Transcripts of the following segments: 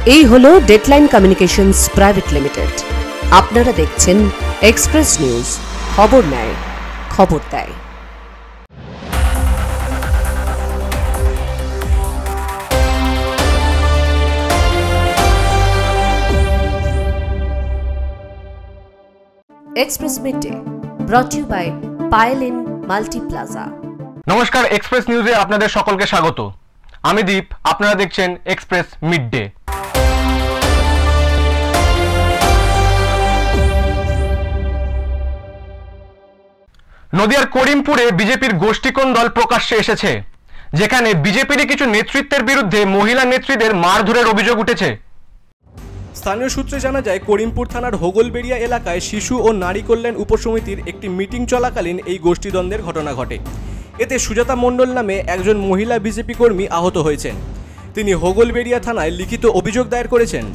এই হলো deadline communications private limited. আপনারা দেখছেন এক্সপ্রেস নিউজ, খবর নেয়, খবর দেয়। Express Midday brought you by Payel Multi Plaza. নমস্কার, এক্সপ্রেস নিউজে আপনাদের সকলকে স্বাগত। আমি দীপ, আপনারা দেখছেন এক্সপ্রেস মিডডে। নদিয়ার করিমপুরে বিজেপির গোষ্ঠীকোণ দল প্রকাশ্যে এসেছে, যেখানে বিজেপির কিছু নেতৃত্বের বিরুদ্ধে মহিলা নেত্রীদের মারধরের অভিযোগ উঠেছে। স্থানীয় সূত্রে জানা যায়, করিমপুর থানার হোগলবেড়িয়া এলাকায় শিশু ও নারী কল্যাণ উপসমিতির একটি মিটিং চলাকালীন এই গোষ্ঠীদ্বন্দ্বের ঘটনা ঘটে। এতে সুজাতা মণ্ডল নামে একজন মহিলা বিজেপি কর্মী আহত হয়েছেন। তিনি হোগলবেড়িয়া থানায় লিখিত অভিযোগ দায়ের করেছেন।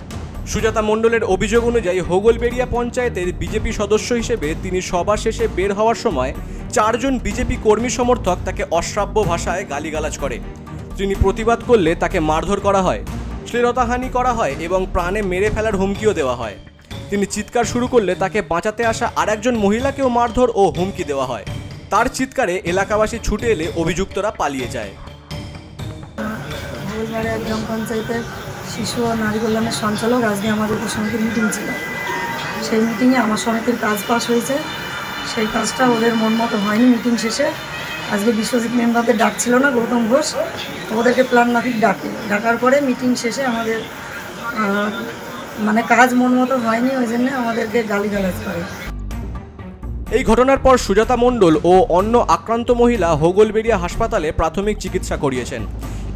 সুজাতা মণ্ডলের অভিযোগ অনুযায়ী হোগলবেড়িয়া পঞ্চায়েতের বিজেপি সদস্য হিসেবে তিনি সভা শেষে বের হওয়ার সময় 4 জন বিজেপি কর্মী সমর্থক তাকে অশ্রাব্য ভাষায় গালিগালাজ করে। তিনি প্রতিবাদ করলে তাকে মারধর করা হয়, শ্লীলতাহানি করা হয় এবং প্রাণে মেরে ফেলার হুমকিও দেওয়া হয়। তিনি চিৎকার শুরু করলে তাকে বাঁচাতে আসা আরেকজন মহিলাকেও মারধর ও হুমকি দেওয়া হয়। তার চিৎকারে এলাকাবাসী ছুটে এলে অভিযুক্তরা পালিয়ে যায়। গ্রাম পঞ্চায়েতের শিশু ও নারী কল্যাণের সঞ্চালক আজকে আমাদের উপসমিতির মিটিং ছিল। সেই মিটিংয়ে আমার সমিতির কাজ পাস হয়েছে। সেই কাজটা ওদের মন মতো হয়নি। মিটিং শেষে আজকে বিশ্বজিৎ মেম্বারদের ডাকছিল না, গৌতম ঘোষ, ওদেরকে প্ল্যান মাফিক ডাকার পরে মিটিং শেষে আমাদের কাজ মন মতো হয়নি, ওই জন্য আমাদেরকে গালিগালাজ করে। এই ঘটনার পর সুজাতা মণ্ডল ও অন্য আক্রান্ত মহিলা হোগলবেড়িয়া হাসপাতালে প্রাথমিক চিকিৎসা করিয়েছেন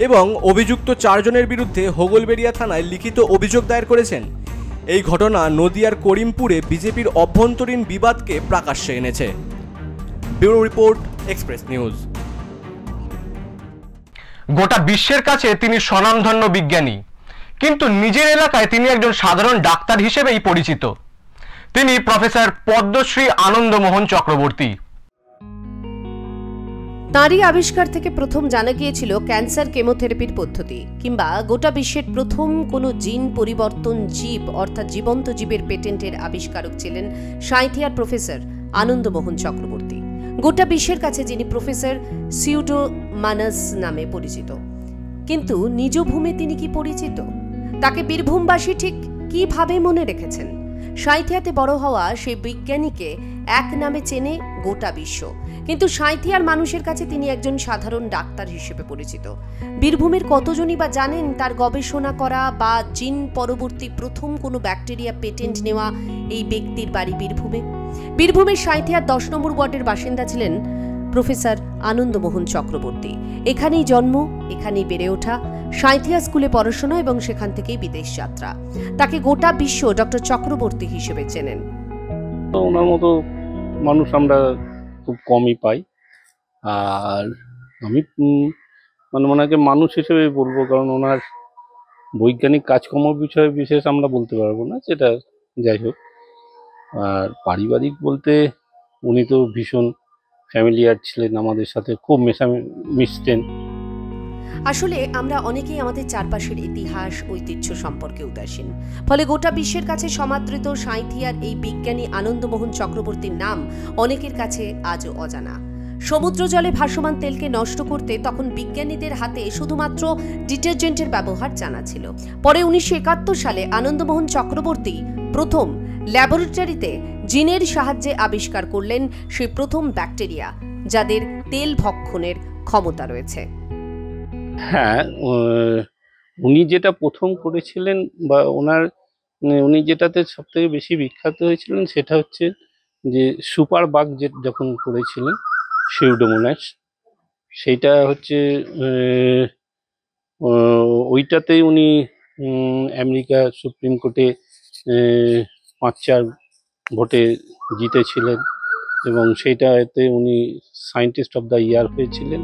এবং অভিযুক্ত 4 জনের বিরুদ্ধে হোগলবেড়িয়া থানায় লিখিত অভিযোগ দায়ের করেছেন। এই ঘটনা নদিয়ার করিমপুরে বিজেপির অভ্যন্তরীণ বিবাদকে প্রকাশ্যে এনেছে। Bureau report, express news. গোটা বিশ্বের কাছে তিনি স্বনামধন্য বিজ্ঞানী, কিন্তু নিজের এলাকায় তিনি একজন সাধারণ ডাক্তার হিসেবেই পরিচিত। তিনি প্রফেসর পদ্মশ্রী আনন্দমোহন চক্রবর্তী। তাঁরই আবিষ্কার থেকে প্রথম জানা গিয়েছিল ক্যান্সার কেমোথেরাপির পদ্ধতি, কিংবা গোটা বিশ্বের প্রথম কোনো জিন পরিবর্তন জীব অর্থাৎ জীবন্ত জীবের পেটেন্টের আবিষ্কারক ছিলেন সাঁইথিয়ার প্রফেসর আনন্দমোহন চক্রবর্তী। গোটা বিশ্বের কাছে যিনি প্রফেসর সিউডোমানাস নামে পরিচিত। কিন্তু নিজ ভূমে তিনি কি পরিচিত? তাকে বীরভূমবাসী ঠিক কিভাবে মনে রেখেছেন? সাঁইথিয়াতে বড় হওয়া সেই বিজ্ঞানীকে এক নামে চেনে গোটা বিশ্ব, কিন্তু সাঁইথিয়ার মানুষের কাছে তিনি একজন সাধারণ ডাক্তার হিসেবে পরিচিত। বীরভূমের কতজনই বা জানেন তার গবেষণা করা বা জিন পরবর্তী প্রথম কোনো ব্যাকটেরিয়া পেটেন্ট নেওয়া এই ব্যক্তির বাড়ি বীরভূমে। বীরভূমের সাঁইথিয়ার 10 নম্বর ওয়ার্ডের বাসিন্দা ছিলেন প্রফেসর আনন্দমোহন চক্রবর্তী। এখানেই জন্ম, এখানেই বেড়ে ওঠা, সাঁইথিয়া স্কুলে পড়াশোনা এবং সেখান থেকেই বিদেশ যাত্রা। তাকে গোটা বিশ্ব ডক্টর চক্রবর্তী হিসেবে চেনেন। ওনার মতো মানুষ আমরা খুব কমই পাই, আর আমি ওনাকে মানুষ হিসেবে বলবো, কারণ ওনার বৈজ্ঞানিক কাজকর্ম বিষয়ে বিশেষ আমরা বলতে পারবো না, সেটা যাই হোক। আর পারিবারিক বলতে উনি তো ভীষণ ফ্যামিলিয়ার ছিলেন, আমাদের সাথে খুব মিশতেন। আসলে আমরা অনেকেই আমাদের চারপাশের ইতিহাস ঐতিহ্য সম্পর্কে উদাসীন, ফলে গোটা বিশ্বের কাছে সমাদৃত সাঁইথিয়ার এই বিজ্ঞানী আনন্দমোহন চক্রবর্তীর নাম অনেকের কাছে আজও অজানা। সমুদ্র জলে ভাসমান তেলকে নষ্ট করতে তখন বিজ্ঞানীদের হাতে শুধুমাত্র ডিটারজেন্টের ব্যবহার জানা ছিল। পরে 1971 সালে আনন্দমোহন চক্রবর্তী প্রথম ল্যাবরেটরিতে জিনের সাহায্যে আবিষ্কার করলেন সেই প্রথম ব্যাকটেরিয়া, যাদের তেল ভক্ষণের ক্ষমতা রয়েছে। হ্যাঁ, উনি যেটা প্রথম করেছিলেন বা উনি যেটাতে সব থেকে বেশি বিখ্যাত হয়েছিলেন সেটা হচ্ছে যে সুপার বাগ যখন করেছিলেন সিউডোমোনাস, সেইটা হচ্ছে ওইটাতেই উনি আমেরিকা সুপ্রিম কোর্টে 5-4 ভোটে জিতেছিলেন এবং সেইটাতে উনি সায়েন্টিস্ট অফ দ্য ইয়ার হয়েছিলেন।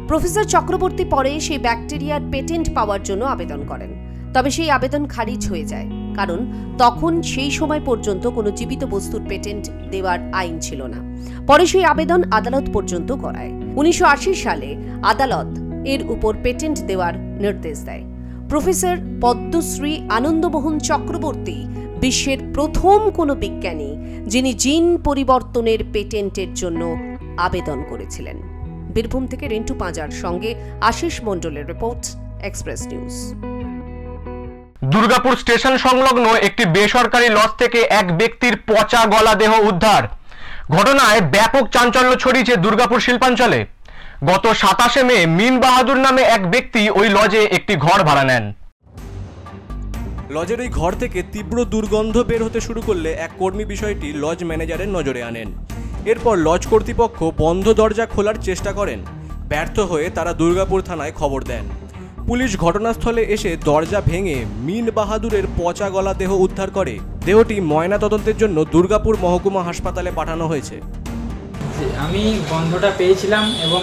প্রফেসর চক্রবর্তী পরে সেই ব্যাকটেরিয়ার পেটেন্ট পাওয়ার জন্য আবেদন করেন, তবে সেই আবেদন খারিজ হয়ে যায়, কারণ তখন সেই সময় পর্যন্ত কোনো জীবিত বস্তুর পেটেন্ট দেওয়ার আইন ছিল না। পরে সেই আবেদন আদালত পর্যন্ত গড়ায়। 1980 সালে আদালত এর উপর পেটেন্ট দেওয়ার নির্দেশ দেয়। প্রফেসর পদ্মশ্রী আনন্দমোহন চক্রবর্তী বিশ্বের প্রথম কোনো বিজ্ঞানী যিনি জিন পরিবর্তনের পেটেন্টের জন্য আবেদন করেছিলেন। বীরভূম থেকে রিন্টু পাঁজার সঙ্গে আশিস মণ্ডলের report, express news. Durgapur station সংলগ্ন একটি বেসরকারি লজ থেকে এক ব্যক্তির পচা গলা দেহ উদ্ধার। ঘটনায় ব্যাপক চাঞ্চল্য ছড়িয়েছে দুর্গাপুর শিল্পাঞ্চলে। গত 27 মে মিন বাহাদুর নামে এক ব্যক্তি ওই লজে একটি ঘর ভাড়া নেন। লজের ওই ঘর থেকে তীব্র দুর্গন্ধ বের হতে শুরু করলে এক কর্মী বিষয়টি লজ ম্যানেজারের নজরে আনেন। এরপর লজ কর্তৃপক্ষ বন্ধ দরজা খোলার চেষ্টা করেন। ব্যর্থ হয়ে তারা দুর্গাপুর থানায় খবর দেন। পুলিশ ঘটনাস্থলে এসে দরজা ভেঙে মিন বাহাদুরের পচা গলা দেহ উদ্ধার করে। দেহটি ময়নাতদন্তের জন্য দুর্গাপুর মহকুমা হাসপাতালে পাঠানো হয়েছে। আমি গন্ধটা পেয়েছিলাম এবং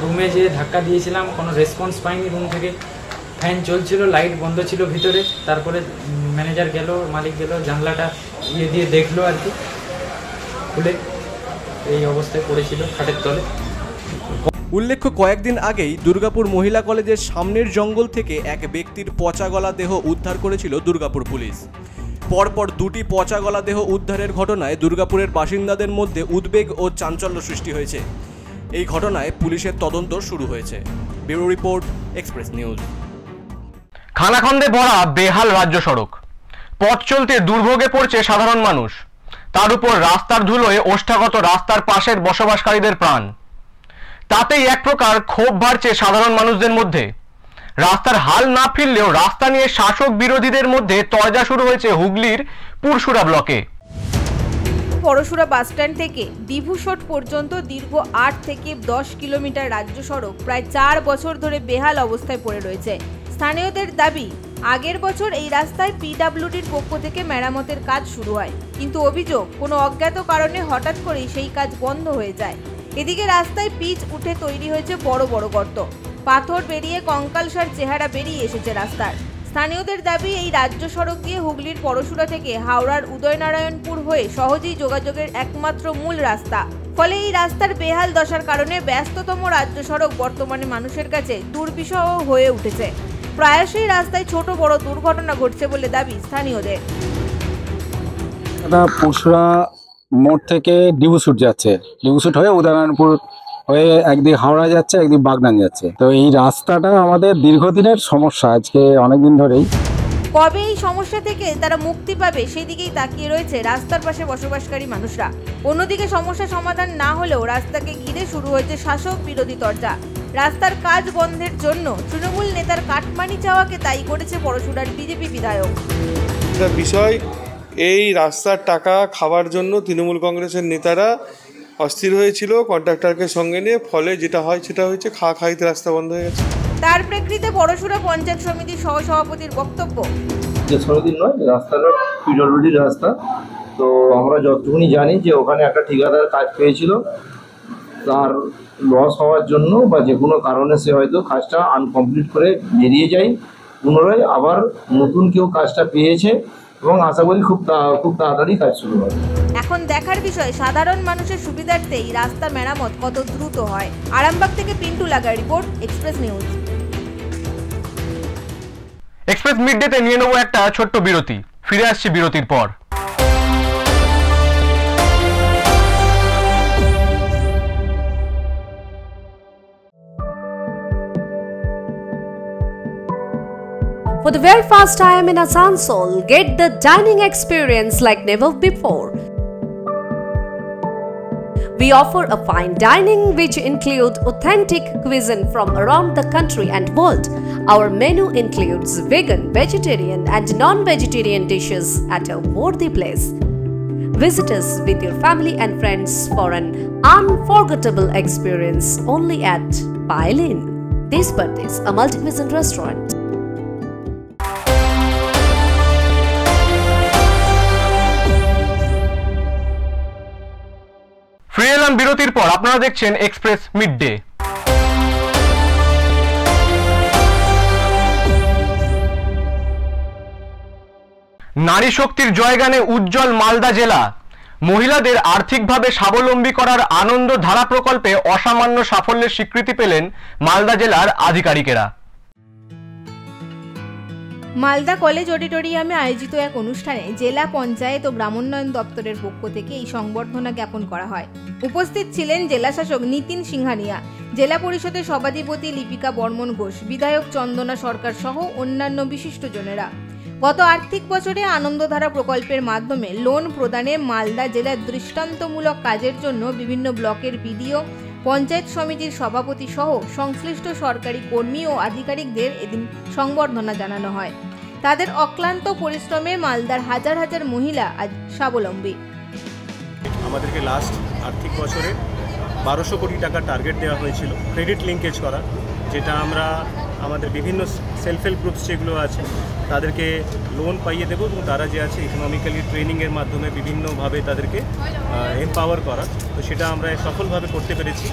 রুমে যে ধাক্কা দিয়েছিলাম, কোনো রেসপন্স পাইনি রুম থেকে। ফ্যান চলছিল, লাইট বন্ধ ছিল ভিতরে। তারপরে ম্যানেজার গেল, মালিক গেল, জানলাটা দিয়ে দেখলো আর কি, খুলে এই অবস্থায় পড়েছিল খাটের তলে। উল্লেখ্য, কয়েকদিন আগেই দুর্গাপুর মহিলা কলেজের সামনের জঙ্গল থেকে এক ব্যক্তির পচা গলা দেহ উদ্ধার করেছিল দুর্গাপুর পুলিশ। পরপর দুটি পচা গলা দেহ উদ্ধারের ঘটনায় দুর্গাপুরের বাসিন্দাদের মধ্যে উদ্বেগ ও চাঞ্চল্য সৃষ্টি হয়েছে। এই ঘটনায় পুলিশের তদন্ত শুরু হয়েছে। Bureau report, express news. খানাখন্দে ভরা বেহাল রাজ্য সড়ক, পথ চলতে দুর্ভোগে পড়ছে সাধারণ মানুষ। তার উপর রাস্তার ধুলোয় ওষ্ঠাগত রাস্তার পাশের বসবাসকারীদের প্রাণ। তাতেই এক প্রকার ক্ষোভ বাড়ছে সাধারণ মানুষদের মধ্যে। রাস্তার হাল না ফিরলেও রাস্তা নিয়ে শাসক বিরোধীদের মধ্যে তরজা শুরু হয়েছে হুগলির পুরসুরা ব্লকে। পরশুরা বাসস্ট্যান্ড থেকে বিভূষট পর্যন্ত দীর্ঘ 8 থেকে 10 কিলোমিটার রাজ্য সড়ক প্রায় 4 বছর ধরে বেহাল অবস্থায় পড়ে রয়েছে। স্থানীয়দের দাবি, আগের বছর এই রাস্তায় পিডব্লিউডির পক্ষ থেকে মেরামতের কাজ শুরু হয়, কিন্তু অভিযোগ কোনো অজ্ঞাত কারণে হঠাৎ করেই সেই কাজ বন্ধ হয়ে যায়। এদিকে রাস্তায় পিচ উঠে তৈরি হয়েছে বড় বড় গর্ত, পাথর বেরিয়ে কঙ্কালসার চেহারা বেরিয়ে এসেছে রাস্তার। স্থানীয়দের দাবি, এই রাজ্য সড়ক দিয়ে হুগলির পরশুরা থেকে হাওড়ার উদয়নারায়ণপুর হয়ে সহজেই যোগাযোগের একমাত্র মূল রাস্তা। ফলে এই রাস্তার বেহাল দশার কারণে ব্যস্ততম রাজ্য সড়ক বর্তমানে মানুষের কাছে দুর্বিষহ হয়ে উঠেছে। প্রায়শই রাস্তায় ছোট বড় দুর্ঘটনা ঘটছে বলে দাবি স্থানীয়দের। পরশুরা মোড় থেকে ডিবুসুট যাচ্ছে, ডিবুসুট হয়ে উদয়নারায়ণপুর হয়ে একদিক হাওড়া যাচ্ছে, একদিক বাগনান যাচ্ছে। তো এই রাস্তাটা আমাদের দীর্ঘদিনের সমস্যা, আজকে অনেকদিন ধরেই। কবে এই সমস্যা থেকে তারা মুক্তি পাবে সেই দিকেই তাকিয়ে রয়েছে রাস্তার পাশে বসবাসকারী মানুষরা। অন্যদিকে সমস্যা সমাধান না হলেও রাস্তাকে ঘিরে শুরু হয়েছে শাসক বিরোধী তরজা। রাস্তার কাজ বন্ধের জন্য তৃণমূল নেতার কাটমানি চাওয়াকে দায়ী করেছে পরশুরার বিজেপি বিধায়ক। বিষয়, এই রাস্তার টাকা খাওয়ার জন্য তৃণমূল কংগ্রেসের নেতারা অস্থির হয়েছিল কন্ট্রাক্টরকে সঙ্গে নিয়ে, ফলে যেটা হয় সেটা হয়েছে, খাইতে রাস্তা বন্ধ হয়ে গেছে। তার প্রেক্ষিতে পরশুরা পঞ্চায়েত সমিতির সহসভাপতির বক্তব্য, যে সমিতির নয়, রাস্তাটা পিডব্লিউডির রাস্তা। তো আমরা যতটুকুনি জানি যে ওখানে একটা ঠিকাদার কাজ পেয়েছিল, তার লস হওয়ার জন্য বা যে কোনো কারণে সে হয়তো কাজটা আনকমপ্লিট করে বেরিয়ে যায়, পুনরায় আবার নতুন কেউ কাজটা পেয়েছে এবং আশা করি খুব তাড়াতাড়ি কাজ শুরু হবে। এখন দেখার বিষয় সাধারণ মানুষের সুবিধার্থে এই রাস্তা মেরামত কত দ্রুত হয়। আরামবাগ থেকে পিন্টু লাগার রিপোর্ট, এক্সপ্রেস নিউজ। এক্সপ্রেস মিডডেতে নিয়ে নেব একটা ছোট্ট বিরতি। ফিরে আসছি বিরতির পর। For the very first time in Asansol, get the dining experience like never before. We offer a fine dining which include authentic cuisine from around the country and world. Our menu includes vegan, vegetarian and non-vegetarian dishes at a worthy place. Visit us with your family and friends for an unforgettable experience only at Pailin. This birthday is a multi-cuisine restaurant. ফিরে এলাম বিরতির পর। আপনারা দেখছেন express midday. নারী শক্তির জয়গানে উজ্জ্বল মালদা জেলা। মহিলাদের আর্থিকভাবে স্বাবলম্বী করার আনন্দ ধারা প্রকল্পে অসামান্য সাফল্যের স্বীকৃতি পেলেন মালদা জেলার আধিকারিকেরা। মালদা কলেজ অডিটোরিয়ামে আয়োজিত এক অনুষ্ঠানে জেলা পঞ্চায়েত ও গ্রামোন্নয়ন দপ্তরের পক্ষ থেকে এই সংবর্ধনা জ্ঞাপন করা হয়। উপস্থিত ছিলেন জেলাশাসক নিতিন সিংহানিয়া, জেলা পরিষদের সভাধিপতি লিপিকা বর্মন ঘোষ, বিধায়ক চন্দনা সরকার সহ অন্যান্য বিশিষ্টজনেরা। গত আর্থিক বছরে আনন্দধারা প্রকল্পের মাধ্যমে লোন প্রদানে মালদা জেলার দৃষ্টান্তমূলক কাজের জন্য বিভিন্ন ব্লকের বিডিও, পঞ্চায়েত সমিতির সভাপতি সহ সংশ্লিষ্ট সরকারি কর্মী ও আধিকারিকদের এদিন সংবর্ধনা জানানো হয়। তাদের অক্লান্ত পরিশ্রমে মালদার হাজার হাজার মহিলা আজ স্বাবলম্বী। আমাদেরকে লাস্ট আর্থিক বছরে 1200 কোটি টাকা টার্গেট দেওয়া হয়েছিল ক্রেডিট লিঙ্কেজ করা, যেটা আমরা আমাদের বিভিন্ন সেলফ হেল্প গ্রুপস যেগুলো আছে তাদেরকে লোন পাইয়ে দেবো এবং তারা যে আছে ইকোনমিক্যালি ট্রেনিংয়ের মাধ্যমে বিভিন্নভাবে তাদেরকে এম্পাওয়ার করা, তো সেটা আমরা সফলভাবে করতে পেরেছি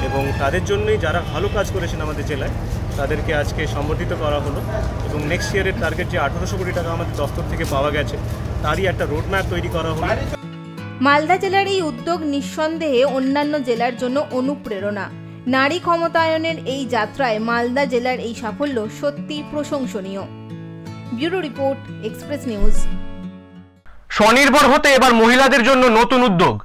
এবং তাদের জন্যই যারা ভালো কাজ করেছেন আমাদের জেলায় তাদেরকে আজকে সম্বর্ধিত করা হলো এবং নেক্সট ইয়ারের টার্গেট যে 1800 কোটি টাকা আমাদের দফতর থেকে পাওয়া গেছে তারই একটা রোডম্যাপ তৈরি করা হলো। মালদা জেলার এই উদ্যোগ নিঃসন্দেহে অন্যান্য জেলার জন্য অনুপ্রেরণা। নারী ক্ষমতায়নের এই যাত্রায় মালদা জেলার এই সাফল্য সত্যি প্রশংসনীয়। Bureau report, express news. স্বনির্ভর হতে এবার মহিলাদের জন্য নতুন উদ্যোগ।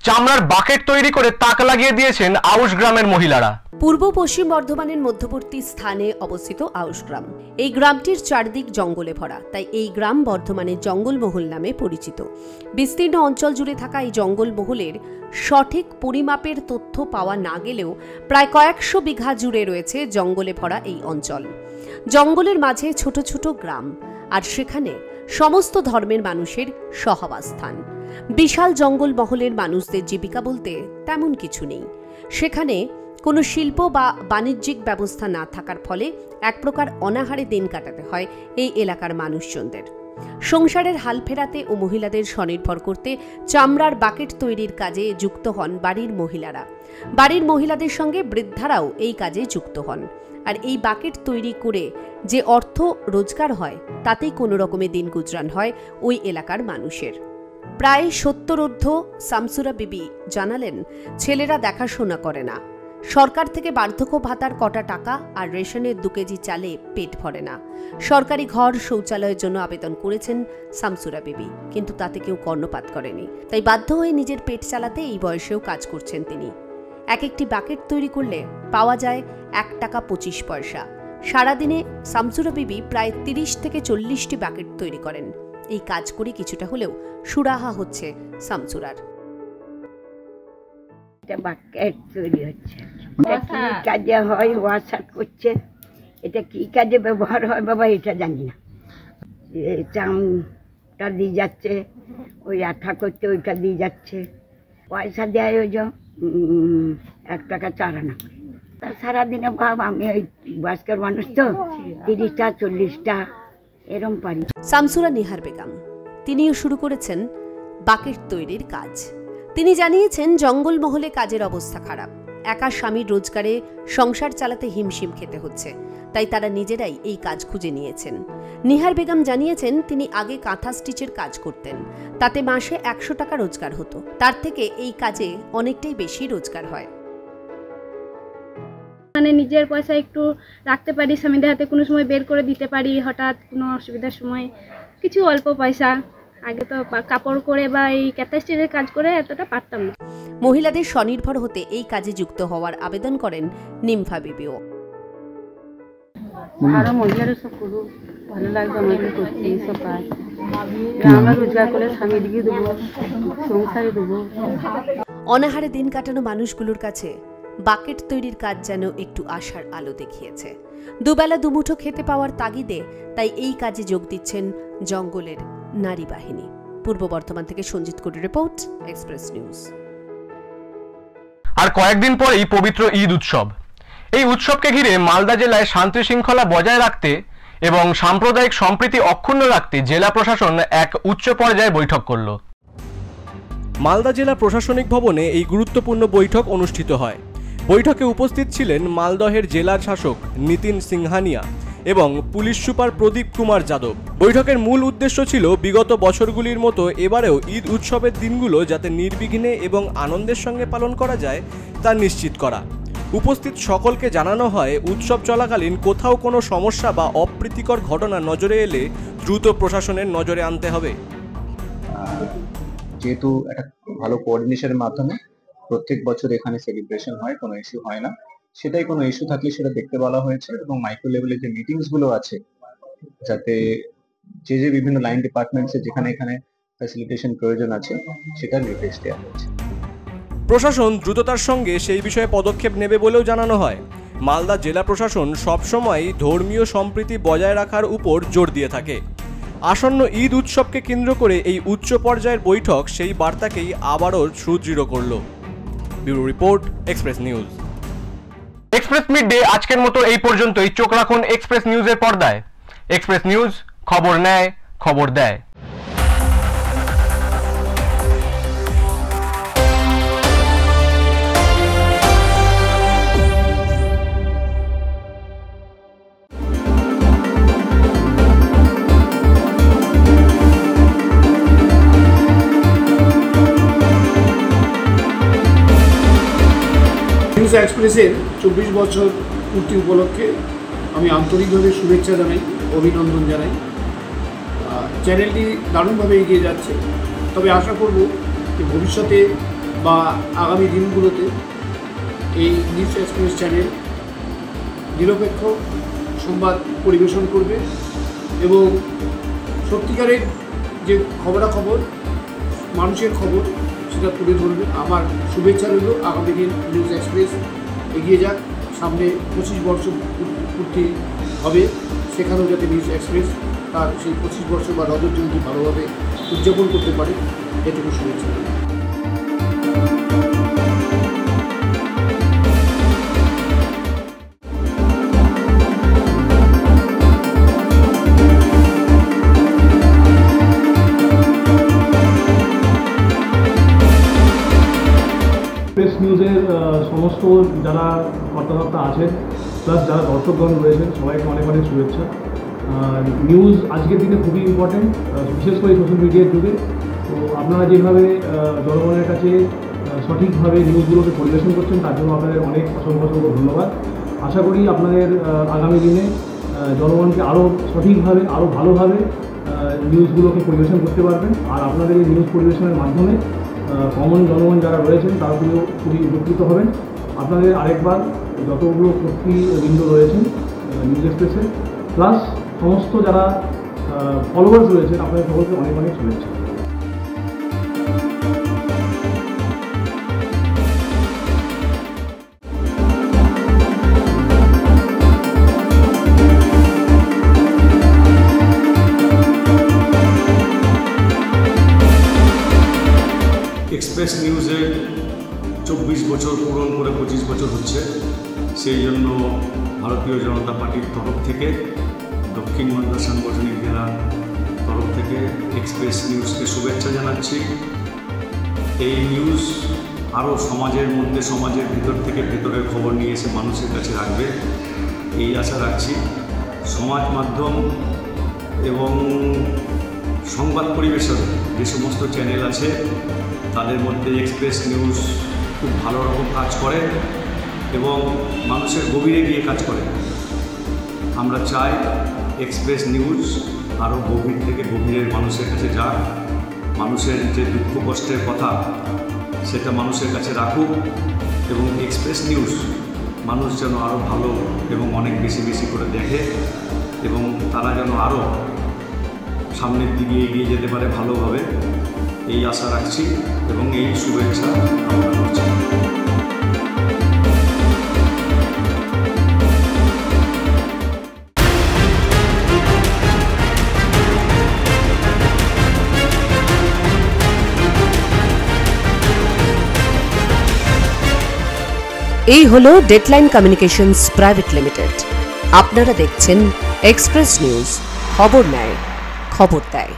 চামড়ার বাকেট তৈরি করে তাক লাগিয়ে দিয়েছেন আউশ গ্রামের মহিলারা। পূর্ব পশ্চিম বর্ধমানের মধ্যবর্তী স্থানে অবস্থিত আউশ গ্রাম। এই গ্রামটির চারদিক জঙ্গলে ভরা, তাই এই গ্রাম বর্ধমানের জঙ্গলমহল নামে পরিচিত। বিস্তীর্ণ অঞ্চল জুড়ে থাকা এই জঙ্গলমহলের সঠিক পরিমাপের তথ্য পাওয়া না গেলেও প্রায় কয়েকশো বিঘা জুড়ে রয়েছে জঙ্গলে ভরা এই অঞ্চল। জঙ্গলের মাঝে ছোট ছোট গ্রাম, আর সেখানে সমস্ত ধর্মের মানুষের সহাবস্থান। বিশাল জঙ্গলমহলের মানুষদের জীবিকা বলতে তেমন কিছু নেই। সেখানে কোনো শিল্প বা বাণিজ্যিক ব্যবস্থা না থাকার ফলে এক প্রকার অনাহারে দিন কাটাতে হয় এই এলাকার মানুষজনদের। সংসারের হাল ফেরাতে ও মহিলাদের স্বনির্ভর করতে চামড়ার বাকেট তৈরির কাজে যুক্ত হন বাড়ির মহিলারা। বাড়ির মহিলাদের সঙ্গে বৃদ্ধারাও এই কাজে যুক্ত হন। আর এই বাকেট তৈরি করে যে অর্থ রোজগার হয় তাতেই কোনো রকমে দিন গুজরান হয় ওই এলাকার মানুষের। প্রায় 70 শামসুরা বিবি জানালেন, ছেলেরা দেখাশোনা করে না, সরকার থেকে বার্ধক্য ভাতার কটা টাকা আর রেশনের 2 কেজি চালে পেট ভরে না। সরকারি ঘর শৌচালয়ের জন্য আবেদন করেছেন শামসুরা বিবি, কিন্তু তাতে কেউ কর্ণপাত করেনি। তাই বাধ্য হয়ে নিজের পেট চালাতে এই বয়সেও কাজ করছেন তিনি। একটি বাকেট তৈরি করলে পাওয়া যায় 1 টাকা 25 পয়সা। সারাদিনে শামসুরা বিবি প্রায় 30 থেকে 40টি বাকেট তৈরি করেন। এই কাজ করে কিছুটা হলেও সুরাহা হচ্ছে শামসুরার। বাকেট তৈরি হচ্ছে, এটা কি কাজে হয় ওয়াশার করছে, এটা কি কাজে ব্যবহার হয় বাবা এটা জানি না। চামটা দিয়ে যাচ্ছে, ওই আঠা করতে ওইটা দিয়ে যাচ্ছে, পয়সা দেয় ওই যে 1 টাকা 4 আনা। তা সারাদিনে ভাব আমি ওই বয়স্কের মানুষ তো 30টা 40টা এরম পারি। শামসুরা নিহার বেগম তিনিও শুরু করেছেন বাকেট তৈরির কাজ। তিনি জানিয়েছেন জঙ্গলমহলে কাজের অবস্থা খারাপ, একা স্বামীর রোজগারে সংসার চালাতে হিমশিম খেতে হচ্ছে, তাই তারা নিজেরাই এই কাজ খুঁজে নিয়েছেন। নিহার বেগম জানিয়েছেন তিনি আগে কাঁথা স্টিচের কাজ করতেন, তাতে মাসে 100 টাকা রোজগার হতো। তার থেকে এই কাজে অনেকটাই বেশি রোজগার হয়। মানে নিজের পয়সা একটু রাখতে পারি, স্বামীদের হাতে কোনো সময় বের করে দিতে পারি, হঠাৎ কোনো অসুবিধার সময় কিছু অল্প পয়সা। আগে তো কাপড় করে বা এই কাঁথা স্টিচের কাজ করে এতটা পারতাম না। মহিলাদের স্বনির্ভর হতে এই কাজে যুক্ত হওয়ার আবেদন করেন নিমফা বিবিও। আরো মহিলারা সব করুক, ভালো লাগবে আমাদের করতে এইসব কাজ। আমরা রোজগার করে স্বামীদিকে দেবো, সংসারে দেবো। অনাহারে দিন কাটানো মানুষগুলোর কাছে বাকেট তৈরির কাজ যেন একটু আশার আলো দেখিয়েছে। দুবেলা দুমুঠো খেতে পাওয়ার তাগিদে তাই এই কাজে যোগ দিচ্ছেন জঙ্গলের নারী বাহিনী। পূর্ব বর্ধমান থেকে সঞ্জিত কোটির রিপোর্ট, এক্সপ্রেস নিউজ। আর কয়েকদিন পরেই পবিত্র ঈদ উৎসব। এই উৎসবকে ঘিরে মালদা জেলায় শান্তি শৃঙ্খলা বজায় রাখতে এবং সাম্প্রদায়িক সম্প্রীতি অক্ষুণ্ণ রাখতে জেলা প্রশাসন এক উচ্চ পর্যায়ে বৈঠক করল। মালদা জেলা প্রশাসনিক ভবনে এই গুরুত্বপূর্ণ বৈঠক অনুষ্ঠিত হয়। বৈঠকে উপস্থিত ছিলেন মালদহের জেলার শাসক নিতিন সিংহানিয়া এবং পুলিশ সুপার প্রদীপ কুমার যাদব। বৈঠকের মূল উদ্দেশ্য ছিল বিগত বছরগুলির মতো এবারেও ঈদ উৎসবের দিনগুলো যাতে নির্বিঘ্নে এবং আনন্দের সঙ্গে পালন করা যায় তা নিশ্চিত করা। উপস্থিত সকলকে জানানো হয় উৎসব চলাকালীন কোথাও কোনো সমস্যা বা অপ্রীতিকর ঘটনা নজরে এলে দ্রুত প্রশাসনের নজরে আনতে হবে। যেহেতু একটা ভালো কোঅর্ডিনেশনের মাধ্যমে প্রত্যেক বছর এখানে সেলিব্রেশন হয়, কোনো ইস্যু হয় না, সেটাই কোনো ইস্যু থাকলে সেটা দেখতে বলা হয়েছে এবং মাইক্রো লেভেলে যে মিটিংস গুলো আছে যাতে যে বিভিন্ন লাইন ডিপার্টমেন্টসে যেখানে এখানে ফ্যাসিলিটেশন প্রয়োজন আছে সেটা নির্দেশ দেওয়া হয়েছে। প্রশাসন দ্রুততার সঙ্গে সেই বিষয়ে পদক্ষেপ নেবে বলেও জানানো হয়। মালদা জেলা প্রশাসন সবসময় ধর্মীয় সম্প্রীতি বজায় রাখার উপর জোর দিয়ে থাকে। আসন্ন ঈদ উৎসবকে কেন্দ্র করে এই উচ্চ পর্যায়ের বৈঠক সেই বার্তাকেই আবারও সুদৃঢ় করল। Bureau report, express news. Express mid day আজকের মতো এই পর্যন্তই। চোখ রাখুন এক্সপ্রেস নিউজের পর্দায়। এক্সপ্রেস নিউজ, খবর নেয়, খবর দেয়। নিউজ এক্সপ্রেসের 24 বছর পূর্তি উপলক্ষে আমি আন্তরিকভাবে শুভেচ্ছা জানাই, অভিনন্দন জানাই। চ্যানেলটি দারুণভাবে এগিয়ে যাচ্ছে, তবে আশা করব যে ভবিষ্যতে বা আগামী দিনগুলোতে এই নিউজ এক্সপ্রেস চ্যানেল নিরপেক্ষ সংবাদ পরিবেশন করবে এবং সত্যিকারের যে খবরাখবর, মানুষের খবর সেটা তুলে ধরবে। আমার শুভেচ্ছা রইল আগামী দিন নিউজ এক্সপ্রেস এগিয়ে যাক, সামনে 25 বর্ষ পূর্তি হবে, সেখানেও যাতে নিউজ এক্সপ্রেস তার সেই 25 বর্ষ বা রজত জয়ন্তী ভালোভাবে উদযাপন করতে পারে, এটুকু শুভেচ্ছা রইল। এক্সপ্রেস নিউজের সমস্ত যারা কর্তাকর্তা আছেন প্লাস যারা দর্শকগণ রয়েছেন সবাইকে অনেক অনেক শুভেচ্ছা। নিউজ আজকের দিনে খুবই ইম্পর্টেন্ট, বিশেষ করে সোশ্যাল মিডিয়ার যুগে। তো আপনারা যেভাবে জনগণের কাছে সঠিকভাবে নিউজগুলোকে পরিবেশন করছেন তার জন্য আপনাদের অনেক অসংখ্য ধন্যবাদ। আশা করি আপনাদের আগামী দিনে জনগণকে আরও সঠিকভাবে, আরও ভালোভাবে নিউজগুলোকে পরিবেশন করতে পারবেন। আর আপনাদের এই নিউজ পরিবেশনের মাধ্যমে কমন জনগণ যারা রয়েছেন তারা খুবই উপকৃত হবেন। আপনাদের আরেকবার যতগুলো কর্তৃবৃন্দ রয়েছেন নিউজ এক্সপ্রেসের প্লাস সমস্ত যারা ফলোয়ার্স রয়েছেন আপনাদের সকলকে অনেক অনেক শুভেচ্ছা। এক্সপ্রেস নিউজের 24 বছর পূরণ করে 25 বছর হচ্ছে, সেই জন্য ভারতীয় জনতা পার্টির তরফ থেকে, দক্ষিণ মালদা সাংগঠনিক জেলার তরফ থেকে এক্সপ্রেস নিউজকে শুভেচ্ছা জানাচ্ছি। এই নিউজ আরও সমাজের মধ্যে, সমাজের ভিতর থেকে ভেতরের খবর নিয়ে এসে মানুষের কাছে রাখবে, এই আশা রাখছি। সমাজ মাধ্যম এবং সংবাদ পরিবেশন যে সমস্ত চ্যানেল আছে তাদের মধ্যে এক্সপ্রেস নিউজ খুব ভালো রকম কাজ করে এবং মানুষের গভীরে গিয়ে কাজ করে। আমরা চাই এক্সপ্রেস নিউজ আরও গভীর থেকে গভীরের মানুষের কাছে যাক, মানুষের যে দুঃখ কষ্টের কথা সেটা মানুষের কাছে রাখুক এবং এক্সপ্রেস নিউজ মানুষ যেন আরও ভালো এবং অনেক বেশি বেশি করে দেখে এবং তারা যেন আরও সামনের দিকে এগিয়ে যেতে পারে ভালোভাবে, এই আশা রাখছি এবং এই শুভেচ্ছা কামনা করছি। এই হলো ডেডলাইন কমিউনিকেশনস প্রাইভেট লিমিটেড। আপনারা দেখছেন এক্সপ্রেস নিউজ, খবর নেয়, খবর দেয়।